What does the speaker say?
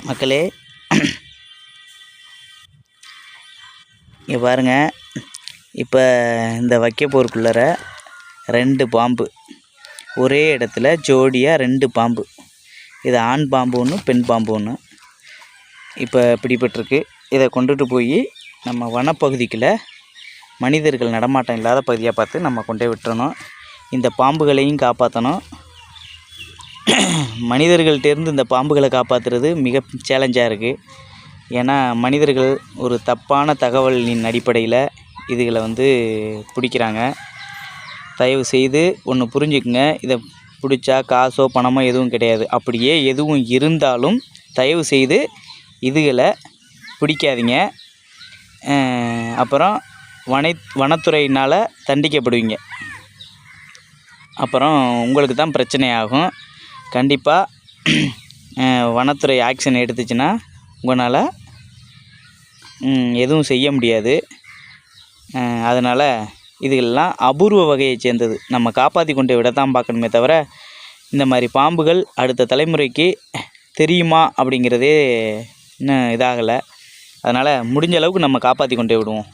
மக்களே, இங்கே பாருங்கள். இப்போ இந்த வைக்கப்போருக்குள்ளார 2 பாம்பு ஒரே இடத்துல ஜோடியாக 2 பாம்பு. இது ஆண் பாம்பு ஒன்று, பெண் பாம்பு ஒன்று. இப்போ பிடிபட்டிருக்கு. இதை கொண்டுட்டு போய் நம்ம வனப்பகுதிக்குள்ள மனிதர்கள் நடமாட்டம் இல்லாத பகுதியாக பார்த்து நம்ம கொண்டே விட்டுறணும். இந்த பாம்புகளையும் காப்பாற்றணும். மனிதர்கள்டேருந்து இந்த பாம்புகளை காப்பாற்றுறது மிக சேலஞ்சாக இருக்குது. ஏன்னா மனிதர்கள் ஒரு தப்பான தகவலின் அடிப்படையில் இதுகளை பிடிக்கிறாங்க. தயவு செய்து ஒன்று புரிஞ்சுக்குங்க. இதை பிடிச்சா காசோ பணமோ எதுவும் கிடையாது. அப்படியே எதுவும் இருந்தாலும் தயவு செய்து இதுகளை பிடிக்காதீங்க. அப்புறம் வனத்துறையினால் தண்டிக்கப்படுவீங்க. அப்புறம் உங்களுக்கு தான் பிரச்சனை ஆகும். கண்டிப்பாக வனத்துறை ஆக்ஷன் எடுத்துச்சுன்னா உங்களால் எதுவும் செய்ய முடியாது. அதனால் இதுகள்லாம் அபூர்வ வகையை சேர்ந்தது. நம்ம காப்பாற்றி கொண்டு விட தான் பார்க்கணுமே தவிர, இந்த மாதிரி பாம்புகள் அடுத்த தலைமுறைக்கு தெரியுமா அப்படிங்கிறதே இன்னும் இதாகலை. அதனால் முடிஞ்ச அளவுக்கு நம்ம காப்பாற்றி கொண்டே விடுவோம்.